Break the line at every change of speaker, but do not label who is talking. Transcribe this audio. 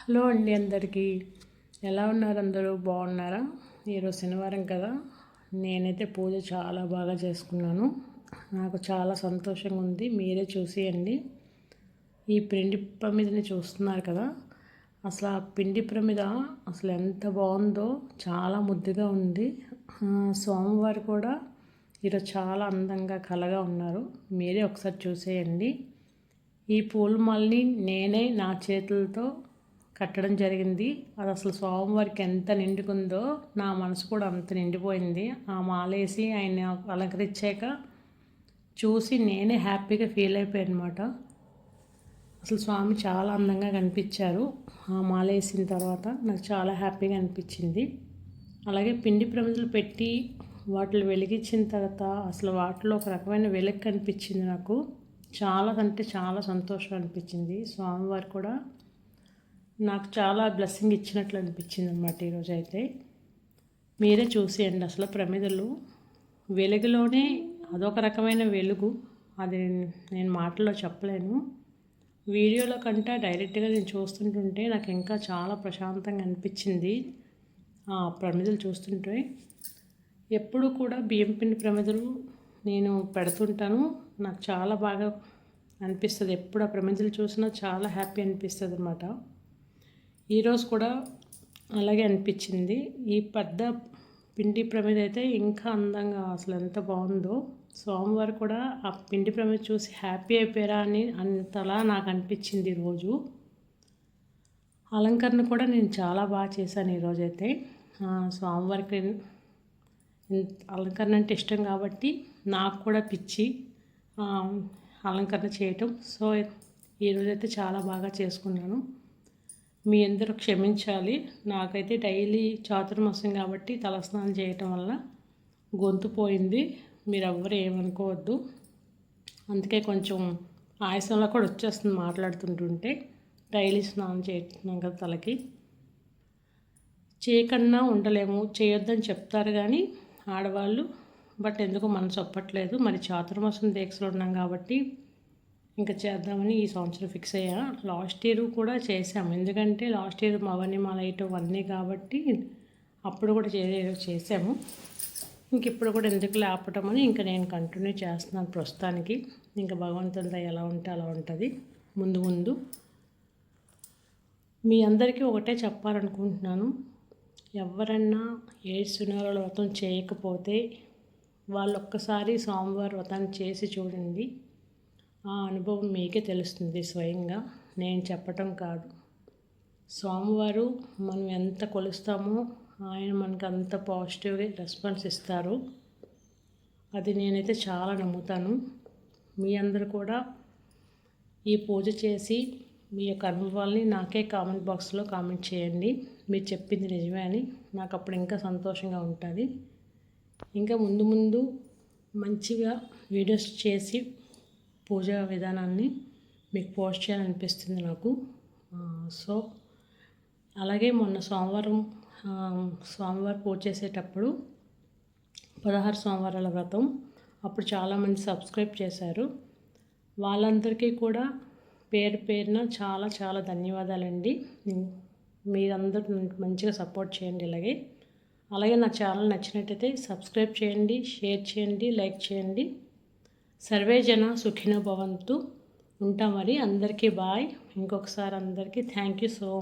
Hello అండి, అందరికీ ఎలా ఉన్నారు? అందరూ బాగున్నారా? ఈరోజు శనివారం కదా, నేనైతే పూజ చాలా బాగా చేసుకున్నాను. నాకు చాలా సంతోషంగా ఉంది. మీరే చూసేయండి. ఈ పిండి ప్రమిదని చూస్తున్నారు కదా, అసలు ఆ పిండి ప్రమిద అసలు ఎంత బాగుందో, చాలా ముద్దుగా ఉంది. స్వామివారు కూడా ఈరోజు చాలా అందంగా కలగా ఉన్నారు. మీరే ఒకసారి చూసేయండి. ఈ పూలమాలని నేనే నా చేతులతో కట్టడం జరిగింది. అది అసలు స్వామివారికి ఎంత నిండుకుందో, నా మనసు కూడా అంత నిండిపోయింది. ఆ మాలేసి ఆయన అలంకరించాక చూసి నేనే హ్యాపీగా ఫీల్ అయిపోయాను అనమాట. అసలు స్వామి చాలా అందంగా కనిపించారు. ఆ మాల వేసిన తర్వాత నాకు చాలా హ్యాపీగా అనిపించింది. అలాగే పిండి ప్రమిదలు పెట్టి వాటిని వెలిగించిన తర్వాత అసలు వాటిలో ఒక రకమైన వెలుగు కనిపించింది. నాకు చాలా అంటే చాలా సంతోషం అనిపించింది. స్వామివారు కూడా నాకు చాలా బ్లెస్సింగ్ ఇచ్చినట్లు అనిపించింది అనమాట. ఈరోజు అయితే మీరే చూసేయండి. అసలు ప్రమిదలు వెలుగులోనే అదొక రకమైన వెలుగు. అది నేను మాటల్లో చెప్పలేను. వీడియోలో కంటే డైరెక్ట్గా నేను చూస్తుంటుంటే నాకు ఇంకా చాలా ప్రశాంతంగా అనిపించింది. ఆ ప్రమిదలు చూస్తుంటే ఎప్పుడు కూడా బియ్యం పిండి ప్రమిదలు నేను పెడుతుంటాను. నాకు చాలా బాగా అనిపిస్తుంది. ఎప్పుడు ఆ ప్రమిదలు చూసినా చాలా హ్యాపీ అనిపిస్తుంది అన్నమాట. ఈరోజు కూడా అలాగే అనిపించింది. ఈ పెద్ద పిండి ప్రమిద అయితే ఇంకా అందంగా అసలు ఎంత బాగుందో. స్వామివారు కూడా ఆ పిండి ప్రమిద చూసి హ్యాపీ అయిపోయారా అని అంతలా నాకు అనిపించింది. ఈరోజు అలంకరణ కూడా నేను చాలా బాగా చేశాను. ఈరోజైతే స్వామివారికి అలంకరణ అంటే ఇష్టం కాబట్టి నాకు కూడా పిచ్చి అలంకరణ చేయటం. సో ఈరోజైతే చాలా బాగా చేసుకున్నాను. మీ అందరూ క్షమించాలి. నాకైతే డైలీ చాతుర్మాసం కాబట్టి తలస్నానం చేయటం వల్ల గొంతు పోయింది. మీరు ఎవ్వరు ఏమనుకోవద్దు. అందుకే కొంచెం ఆయాసంలో కూడా వచ్చేస్తుంది మాట్లాడుతుంటుంటే. డైలీ స్నానం చేస్తున్నాం కదా తలకి. చేయకన్నా ఉండలేము, చేయొద్దని చెప్తారు కానీ ఆడవాళ్ళు. బట్ ఎందుకు మనసు ఒప్పట్లేదు. మరి చాతుర్మాసం దీక్షలో ఉన్నాం కాబట్టి ఇంకా చేద్దామని ఈ సంవత్సరం ఫిక్స్ అయ్యా. లాస్ట్ ఇయర్ కూడా చేసాము, ఎందుకంటే లాస్ట్ ఇయర్ అవన్నీ మా లైట్ అవన్నీ కాబట్టి అప్పుడు కూడా చేసాము. ఇంక ఇప్పుడు కూడా ఎందుకు లేపటం అని ఇంకా నేను కంటిన్యూ చేస్తున్నాను ప్రస్తుతానికి. ఇంకా భగవంతుడి ఎలా ఉంటే అలా ఉంటుంది. ముందు ముందు మీ అందరికీ ఒకటే చెప్పాలనుకుంటున్నాను. ఎవరన్నా శనివారాల వ్రతం చేయకపోతే వాళ్ళు ఒక్కసారి సోమవారం వ్రతాన్ని చేసి చూడండి. ఆ అనుభవం మీకే తెలుస్తుంది. స్వయంగా నేను చెప్పటం కాదు. స్వామివారు మనం ఎంత కొలుస్తామో ఆయన మనకు అంత పాజిటివ్గా రెస్పాన్స్ ఇస్తారు. అది నేనైతే చాలా నమ్ముతాను. మీ అందరూ కూడా ఈ పూజ చేసి మీ యొక్క అనుభవాల్ని నాకే కామెంట్ బాక్స్లో కామెంట్ చేయండి. మీరు చెప్పింది నిజమే అని. నాకు అప్పుడు ఇంకా సంతోషంగా ఉంటుంది. ఇంకా ముందు ముందు మంచిగా వీడియోస్ చేసి పూజా విధానాన్ని మీకు పోస్ట్ చేయాలనిపిస్తుంది నాకు. సో అలాగే మొన్న స్వామివారం పూజ చేసేటప్పుడు 16 సోమవారాల వ్రతం అప్పుడు చాలామంది సబ్స్క్రైబ్ చేశారు. వాళ్ళందరికీ కూడా పేరు పేరున చాలా చాలా ధన్యవాదాలండి. మీరందరూ మంచిగా సపోర్ట్ చేయండి. అలాగే నా ఛానల్ నచ్చినట్టయితే సబ్స్క్రైబ్ చేయండి, షేర్ చేయండి, లైక్ చేయండి. సర్వే జన సుఖినో భవంతు. ఉంటాం మరి. అందరికీ బాయ్. ఇంకొకసారి అందరికీ థ్యాంక్ యూ సో మచ్.